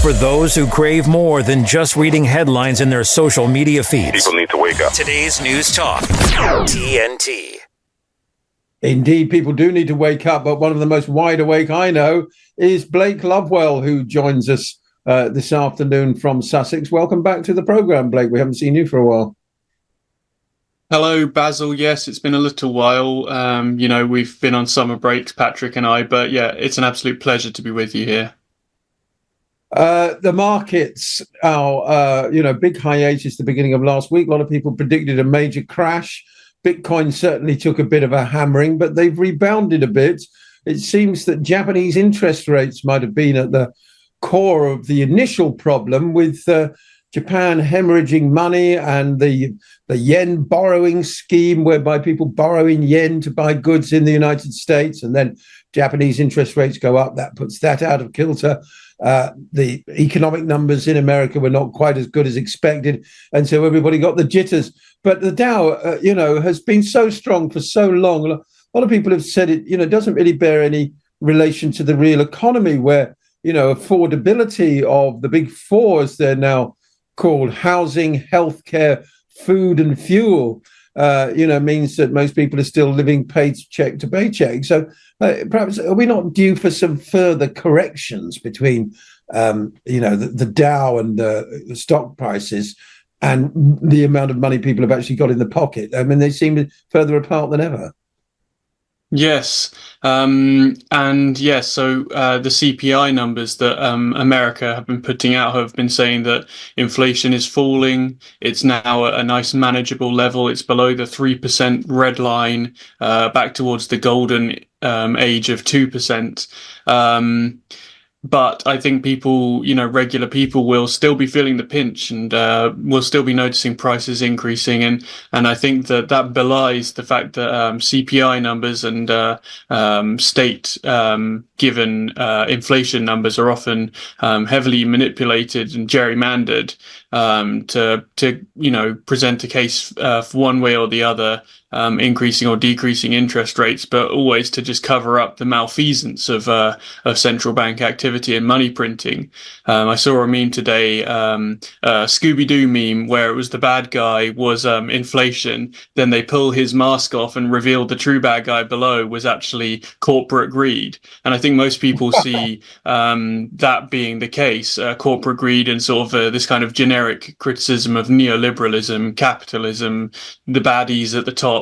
for those who crave more than just reading headlines in their social media feeds. People need to wake up. Today's News Talk, TNT. Indeed, people do need to wake up, but one of the most wide awake I know is Blake Lovewell, who joins us this afternoon from Sussex. Welcome back to the programme, Blake. We haven't seen you for a while. Hello, Basil. Yes, it's been a little while. We've been on summer breaks, Patrick and I, but yeah, it's an absolute pleasure to be with you here. The markets are, big hiatus at the beginning of last week. A lot of people predicted a major crash. Bitcoin certainly took a bit of a hammering, but they've rebounded a bit. It seems that Japanese interest rates might have been at the core of the initial problem, with Japan hemorrhaging money and the yen borrowing scheme, whereby people borrow in yen to buy goods in the United States, and then Japanese interest rates go up. That puts that out of kilter. The economic numbers in America were not quite as good as expected, and so everybody got the jitters. But the Dow, has been so strong for so long. A lot of people have said it, doesn't really bear any relation to the real economy, where, affordability of the big four, as they're now called, housing, healthcare, food and fuel, means that most people are still living paycheck to paycheck. So perhaps are we not due for some further corrections between, the Dow and the stock prices and the amount of money people have actually got in the pocket? I mean, they seem further apart than ever. Yes. So the CPI numbers that America have been putting out have been saying that inflation is falling. It's now at a nice manageable level. It's below the 3% red line, back towards the golden age of 2%. But I think people, regular people will still be feeling the pinch, and will still be noticing prices increasing. And I think that belies the fact that CPI numbers and state given inflation numbers are often heavily manipulated and gerrymandered to present a case for one way or the other, increasing or decreasing interest rates, but always to just cover up the malfeasance of central bank activity and money printing. I saw a meme today, a Scooby-Doo meme, where it was the bad guy was inflation, then they pull his mask off and reveal the true bad guy below was actually corporate greed. And I think most people see that being the case, corporate greed, and sort of this kind of generic criticism of neoliberalism, capitalism, the baddies at the top.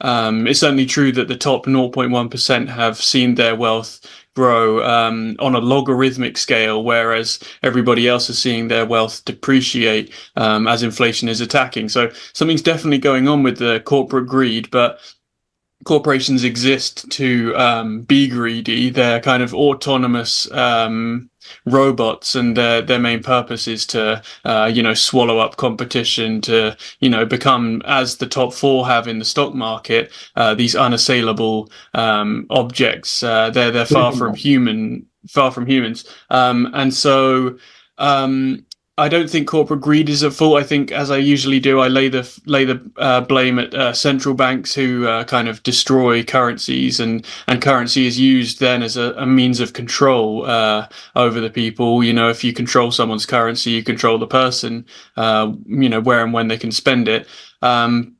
It's certainly true that the top 0.1% have seen their wealth grow on a logarithmic scale, whereas everybody else is seeing their wealth depreciate as inflation is attacking. So something's definitely going on with the corporate greed, but corporations exist to be greedy. They're kind of autonomous robots, and their main purpose is to swallow up competition, to become, as the top four have in the stock market, these unassailable objects. They're far from humans, and so I don't think corporate greed is at fault. I think, as I usually do, I lay the blame at central banks who kind of destroy currencies, and currency is used then as a means of control over the people. If you control someone's currency, you control the person, where and when they can spend it.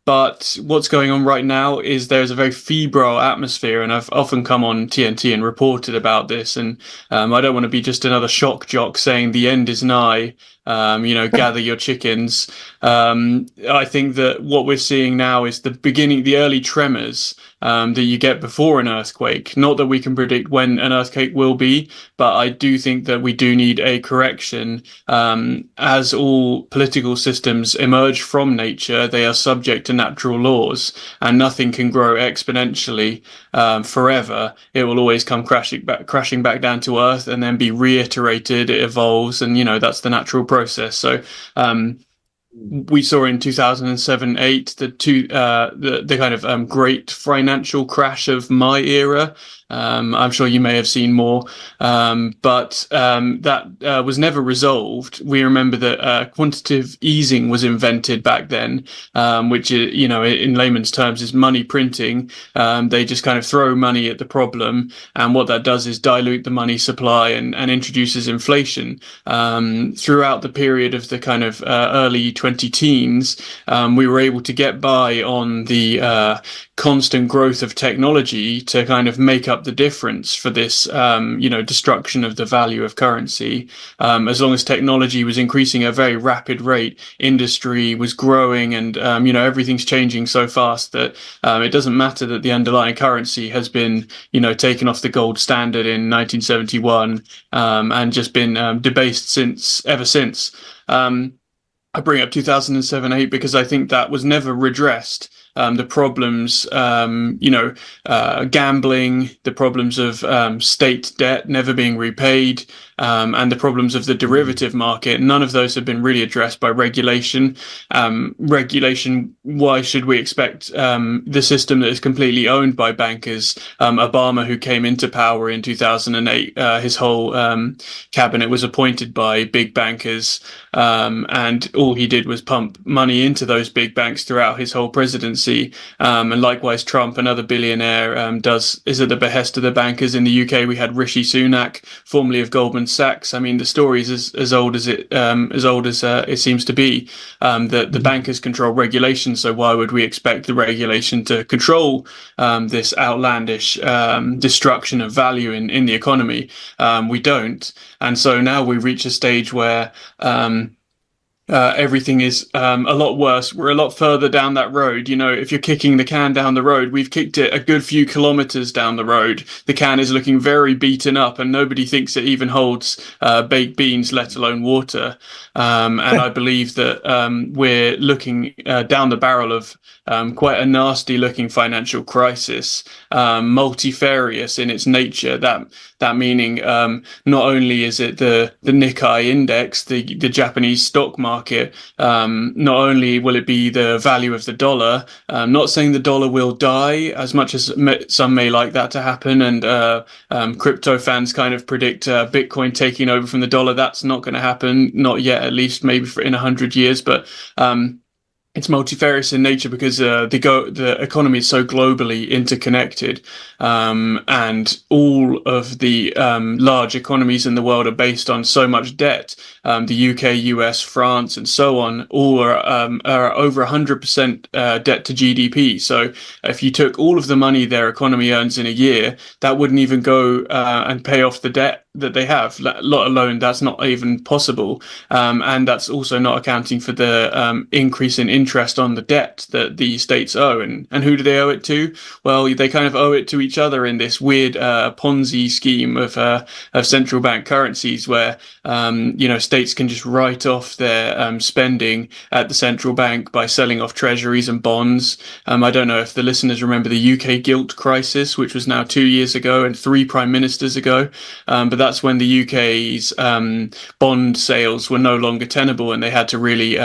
But what's going on right now is there's a very febrile atmosphere, and I've often come on TNT and reported about this, and I don't want to be just another shock jock saying the end is nigh, gather your chickens. I think that what we're seeing now is the early tremors that you get before an earthquake. Not that we can predict when an earthquake will be, but I do think that we do need a correction. As all political systems emerge from nature, they are subject to natural laws, and nothing can grow exponentially forever. It will always come crashing back down to earth, and then be reiterated. It evolves, and that's the natural process. So we saw in 2007-8 the kind of great financial crash of my era. I'm sure you may have seen more, but that was never resolved. We remember that quantitative easing was invented back then, which is, in layman's terms, is money printing. They just kind of throw money at the problem, and what that does is dilute the money supply and introduces inflation. Throughout the period of the kind of early 20-teens, we were able to get by on the constant growth of technology to kind of make up the difference for this, destruction of the value of currency. As long as technology was increasing at a very rapid rate, industry was growing, and everything's changing so fast that it doesn't matter that the underlying currency has been taken off the gold standard in 1971 and just been debased ever since. I bring up 2007-8 because I think that was never redressed. The problems, gambling, the problems of state debt never being repaid, and the problems of the derivative market. None of those have been really addressed by regulation. Why should we expect the system that is completely owned by bankers? Obama, who came into power in 2008, his whole cabinet was appointed by big bankers, and all he did was pump money into those big banks throughout his whole presidency. And likewise, Trump, another billionaire, is at the behest of the bankers. In the UK, we had Rishi Sunak, formerly of Goldman Sachs. I mean, the story is as old as it seems to be. That the bankers control regulation, so why would we expect the regulation to control this outlandish destruction of value in the economy? We don't, and so now we reach a stage where everything is a lot worse. We're a lot further down that road. If you're kicking the can down the road, we've kicked it a good few kilometers down the road. The can is looking very beaten up, and nobody thinks it even holds baked beans, let alone water. And I believe that we're looking down the barrel of quite a nasty looking financial crisis, multifarious in its nature. That meaning not only is it the Nikkei index, the Japanese stock market, not only will it be the value of the dollar. Not saying the dollar will die, as much as some may like that to happen, and crypto fans kind of predict Bitcoin taking over from the dollar. That's not going to happen, not yet, at least, maybe in 100 years, but it's multifarious in nature because the economy is so globally interconnected, and all of the large economies in the world are based on so much debt. The UK, US, France, and so on, all are over 100% debt to GDP. So if you took all of the money their economy earns in a year, that wouldn't even go and pay off the debt that they have, let alone that's not even possible. And that's also not accounting for the increase in interest on the debt that the states owe. And who do they owe it to? Well, they kind of owe it to each other in this weird Ponzi scheme of central bank currencies where, states can just write off their spending at the central bank by selling off treasuries and bonds. I don't know if the listeners remember the UK gilt crisis, which was now 2 years ago and 3 prime ministers ago. But that's when the UK's bond sales were no longer tenable, and they had to really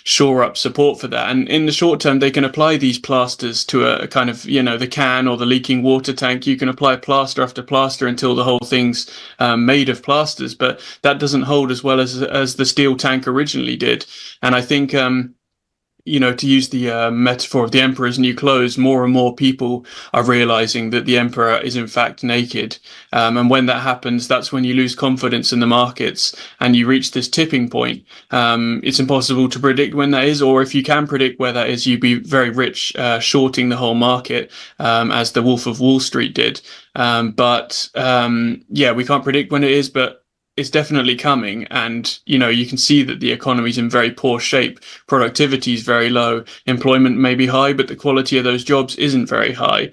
shore up support for that. And in the short term, they can apply these plasters to a kind of, the can or the leaking water tank. You can apply plaster after plaster until the whole thing's made of plasters, but that doesn't hold as well as the steel tank originally did. And I think to use the metaphor of the emperor's new clothes, more and more people are realizing that the emperor is in fact naked. And when that happens, that's when you lose confidence in the markets and you reach this tipping point. It's impossible to predict when that is, or if you can predict where that is, you'd be very rich shorting the whole market, as the Wolf of Wall Street did. But we can't predict when it is, but it's definitely coming. And, you can see that the economy is in very poor shape. Productivity is very low. Employment may be high, but the quality of those jobs isn't very high.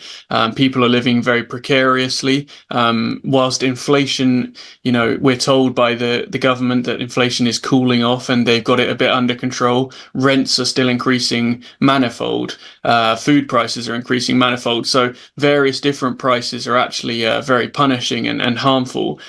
People are living very precariously. Whilst inflation, we're told by the government that inflation is cooling off and they've got it a bit under control. Rents are still increasing manifold. Food prices are increasing manifold. So various different prices are actually very punishing and harmful.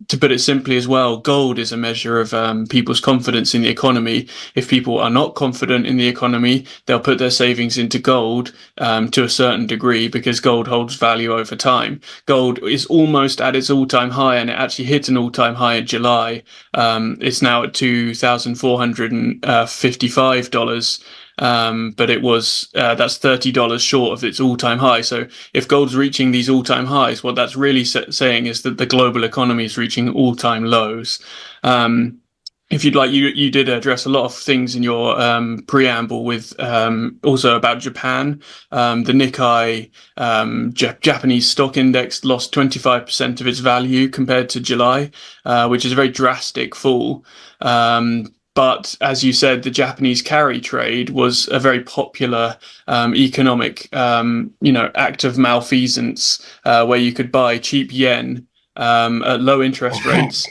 to put it simply as well, gold is a measure of people's confidence in the economy. If people are not confident in the economy, they'll put their savings into gold to a certain degree, because gold holds value over time. Gold is almost at its all-time high, and it actually hit an all-time high in July. It's now at $2,455. But it was that's $30 short of its all-time high. So if gold's reaching these all-time highs, what that's really saying is that the global economy is reaching all-time lows. If you'd like, you did address a lot of things in your preamble with also about Japan. The Nikkei Japanese stock index lost 25% of its value compared to July, which is a very drastic fall. But as you said, the Japanese carry trade was a very popular economic, act of malfeasance, where you could buy cheap yen at low interest rates.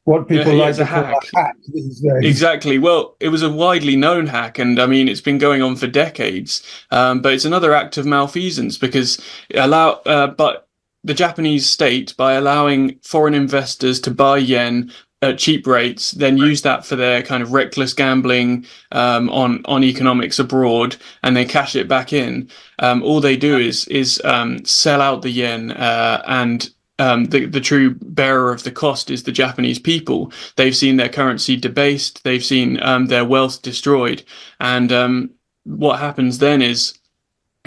What people like to call a hack these days. Exactly. Well, it was a widely known hack, and I mean, it's been going on for decades. But it's another act of malfeasance, because but the Japanese state, by allowing foreign investors to buy yen at cheap rates, then use that for their kind of reckless gambling on economics abroad, and they cash it back in. All they do is sell out the yen, and the true bearer of the cost is the Japanese people. They've seen their currency debased, they've seen their wealth destroyed, and what happens then is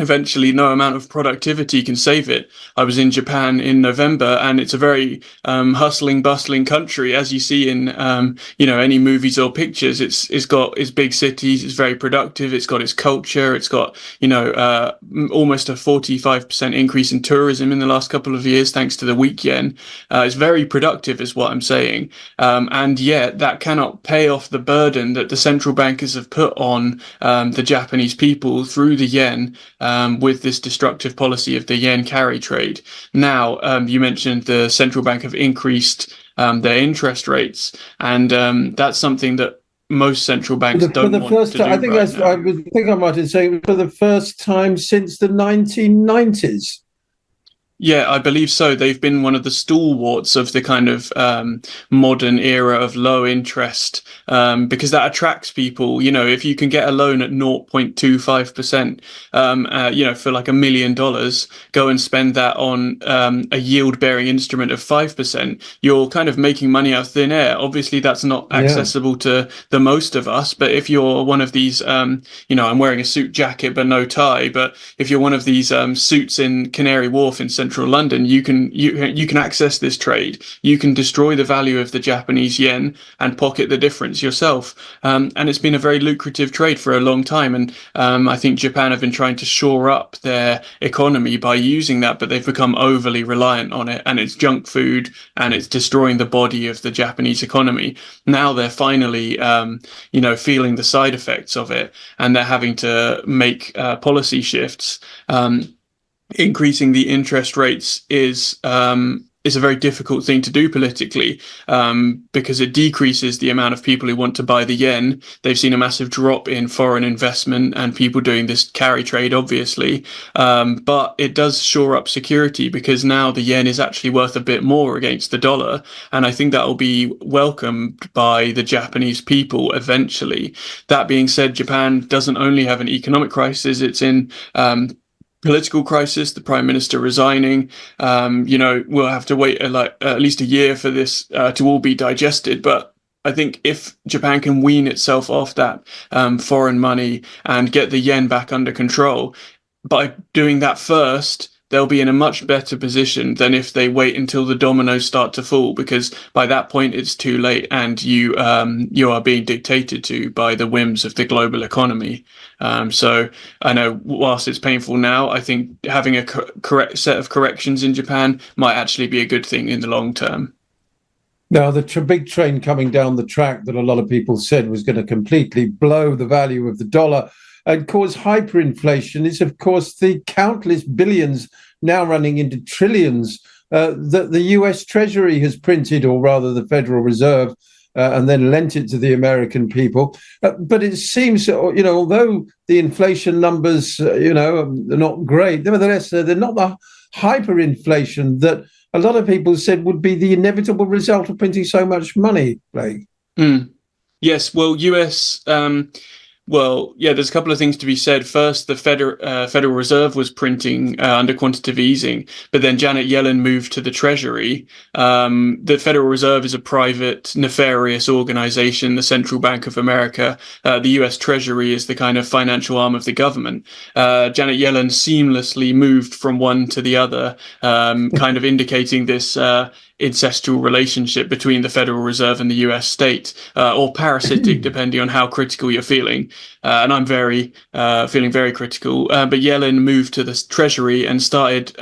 eventually no amount of productivity can save it. I was in Japan in November, and it's a very hustling, bustling country, as you see in any movies or pictures. It's got its big cities, it's very productive, it's got its culture, it's got almost a 45% increase in tourism in the last couple of years thanks to the weak yen. It's very productive, is what I'm saying, and yet that cannot pay off the burden that the central bankers have put on the Japanese people through the yen, with this destructive policy of the yen carry trade. Now, you mentioned the central bank have increased their interest rates, and that's something that most central banks don't want to do. I think I might have said for the first time since the 1990s. Yeah, I believe so. They've been one of the stalwarts of the kind of modern era of low interest, because that attracts people. If you can get a loan at 0.25%, for like $1 million, go and spend that on a yield-bearing instrument of 5%. You're kind of making money out of thin air. Obviously, that's not accessible to the most of us. But if you're one of these, I'm wearing a suit jacket but no tie. But if you're one of these suits in Canary Wharf in central London, you can access this trade. You can destroy the value of the Japanese yen and pocket the difference yourself. And it's been a very lucrative trade for a long time. And I think Japan have been trying to shore up their economy by using that, but they've become overly reliant on it, and it's junk food, and it's destroying the body of the Japanese economy. Now they're finally, feeling the side effects of it, and they're having to make policy shifts. Increasing the interest rates is a very difficult thing to do politically, because it decreases the amount of people who want to buy the yen. They've seen a massive drop in foreign investment and people doing this carry trade, obviously. But it does shore up security, because now the yen is actually worth a bit more against the dollar. And I think that will be welcomed by the Japanese people eventually. That being said, Japan doesn't only have an economic crisis, it's in political crisis, the prime minister resigning. We'll have to wait at least a year for this to all be digested. But I think if Japan can wean itself off that foreign money and get the yen back under control, by doing that first, they'll be in a much better position than if they wait until the dominoes start to fall, because by that point it's too late, and you are being dictated to by the whims of the global economy. So I know, whilst it's painful now, I think having a correct set of corrections in Japan might actually be a good thing in the long term. Now, the big train coming down the track that a lot of people said was going to completely blow the value of the dollar and cause hyperinflation is, of course, the countless billions now running into trillions that the US Treasury has printed, or rather the Federal Reserve, and then lent it to the American people. But it seems, although the inflation numbers, are not great, nevertheless, they're not the hyperinflation that a lot of people said would be the inevitable result of printing so much money, Blake. Yes, well, US. Well, yeah, there's a couple of things to be said. First, the Federal Reserve was printing under quantitative easing, but then Janet Yellen moved to the Treasury. The Federal Reserve is a private, nefarious organization, the Central Bank of America. The US Treasury is the kind of financial arm of the government. Janet Yellen seamlessly moved from one to the other, kind of indicating this incestual relationship between the Federal Reserve and the US state, or parasitic, depending on how critical you're feeling. And I'm feeling very critical. But Yellen moved to the Treasury and started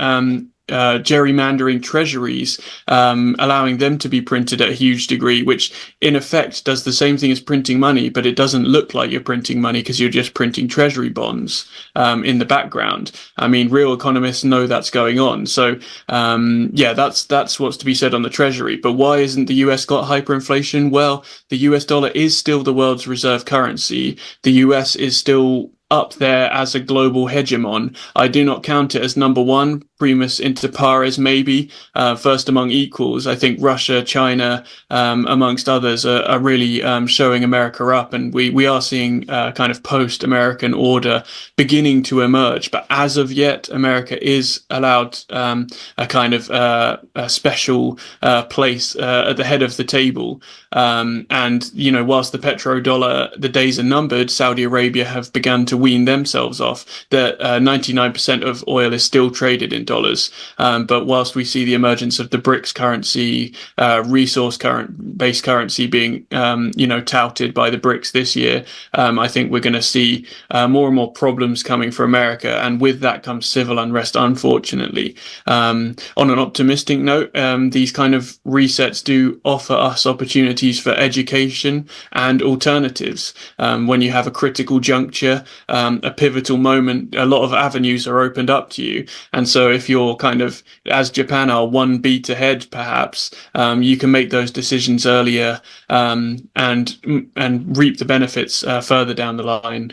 gerrymandering treasuries, allowing them to be printed at a huge degree, which in effect does the same thing as printing money, but it doesn't look like you're printing money because you're just printing treasury bonds in the background. I mean, real economists know that's going on. So yeah, that's what's to be said on the treasury. But why isn't the US got hyperinflation? Well, the US dollar is still the world's reserve currency. The US is still up there as a global hegemon. I do not count it as number one. Primus inter pares, maybe first among equals. I think Russia, China, amongst others, are really showing America up, and we are seeing kind of post-American order beginning to emerge. But as of yet, America is allowed a kind of a special place at the head of the table. And you know, whilst the petrodollar, the days are numbered, Saudi Arabia have begun to wean themselves off. That 99% of oil is still traded in dollars. But whilst we see the emergence of the BRICS currency, based currency being, touted by the BRICS this year, I think we're going to see more and more problems coming for America. And with that comes civil unrest, unfortunately. On an optimistic note, these kind of resets do offer us opportunities for education and alternatives. When you have a critical juncture, a pivotal moment, a lot of avenues are opened up to you. And so if you're kind of, as Japan are, one beat ahead, perhaps, you can make those decisions earlier and reap the benefits further down the line.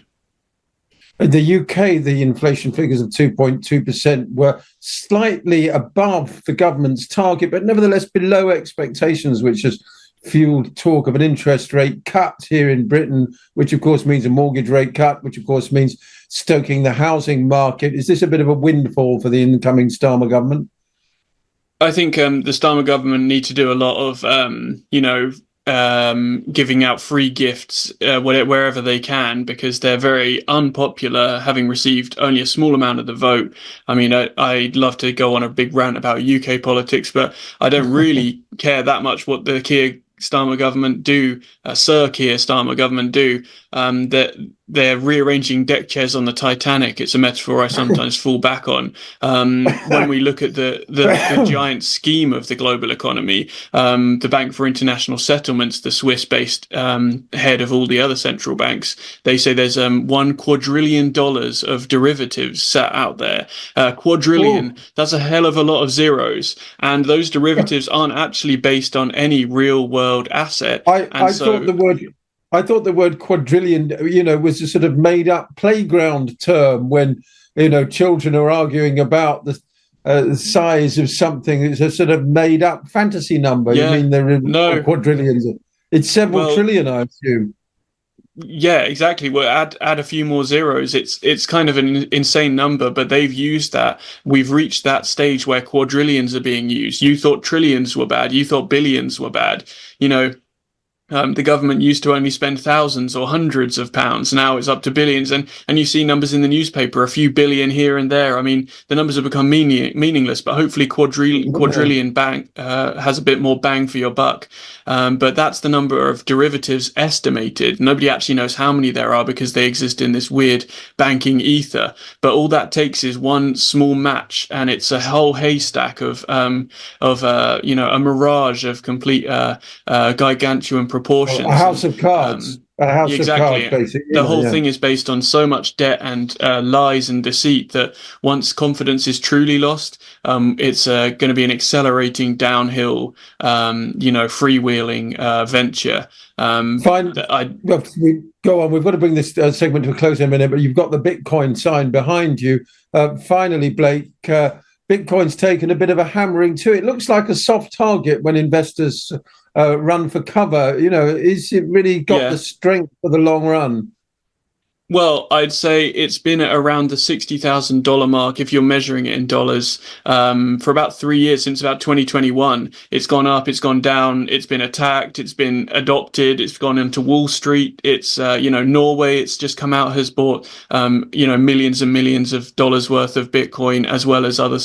In the UK, the inflation figures of 2.2% were slightly above the government's target, but nevertheless below expectations, which has fueled talk of an interest rate cut here in Britain, which of course means a mortgage rate cut, which of course means stoking the housing market. Is this a bit of a windfall for the incoming Starmer government? I think the Starmer government need to do a lot of, giving out free gifts wherever they can, because they're very unpopular, having received only a small amount of the vote. I mean, I'd love to go on a big rant about UK politics, but I don't really care that much what the Keir Starmer government do, Sir Keir Starmer government do. That they're rearranging deck chairs on the Titanic. It's a metaphor I sometimes fall back on. When we look at the giant scheme of the global economy, the Bank for International Settlements, the Swiss-based head of all the other central banks, they say there's $1 quadrillion of derivatives sat out there. Quadrillion, that's a hell of a lot of zeros. And those derivatives aren't actually based on any real world asset. I thought the word quadrillion, was a sort of made up playground term when, children are arguing about the size of something. It's a sort of made up fantasy number. Yeah. You mean there are no quadrillions? It's several trillion, I assume. Yeah, exactly. Well, add a few more zeros. It's kind of an insane number, but they've used that. We've reached that stage where quadrillions are being used. You thought trillions were bad. You thought billions were bad. The government used to only spend thousands or hundreds of pounds. Now it's up to billions. And you see numbers in the newspaper, a few billion here and there. I mean, the numbers have become meaningless, but hopefully quadrillion has a bit more bang for your buck. But that's the number of derivatives estimated. Nobody actually knows how many there are because they exist in this weird banking ether. But all that takes is one small match, and it's a whole haystack of a mirage of complete gargantuan proportions. A house of cards. A house of cards, basically. The whole thing is based on so much debt and lies and deceit that once confidence is truly lost, it's going to be an accelerating downhill, freewheeling venture. Fine. Go on. We've got to bring this segment to a close in a minute, but you've got the Bitcoin sign behind you. Finally, Blake, Bitcoin's taken a bit of a hammering too. It looks like a soft target when investors run for cover. Is it really got the strength for the long run? Well, I'd say it's been at around the $60,000 mark if you're measuring it in dollars for about 3 years, since about 2021. It's gone up, it's gone down, it's been attacked, it's been adopted, it's gone into Wall Street. It's, Norway, it's just come out, has bought, millions and millions of dollars worth of Bitcoin as well as other,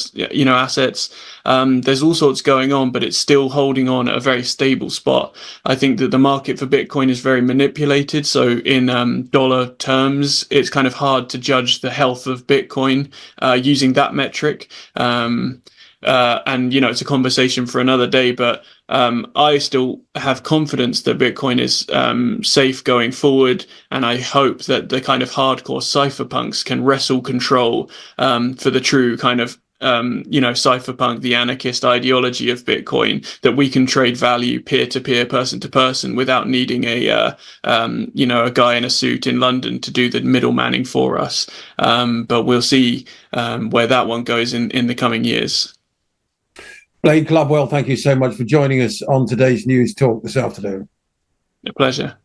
assets. There's all sorts going on, but it's still holding on at a very stable spot. I think that the market for Bitcoin is very manipulated. So in dollar terms, it's kind of hard to judge the health of Bitcoin using that metric. And, it's a conversation for another day, but I still have confidence that Bitcoin is safe going forward. And I hope that the kind of hardcore cypherpunks can wrestle control for the true kind of cypherpunk, the anarchist ideology of Bitcoin, that we can trade value peer to peer, person to person, without needing a guy in a suit in London to do the middlemanning for us. But we'll see where that one goes in the coming years. Blake Lovewell, thank you so much for joining us on today's News Talk this afternoon. A pleasure.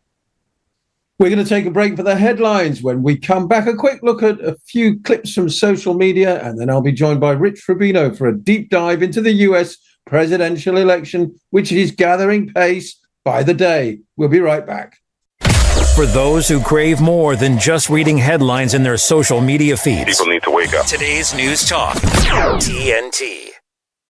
We're going to take a break for the headlines. When we come back, a quick look at a few clips from social media, and then I'll be joined by Rich Rubino for a deep dive into the US presidential election, which is gathering pace by the day. We'll be right back. For those who crave more than just reading headlines in their social media feeds, people need to wake up. Today's News Talk, TNT.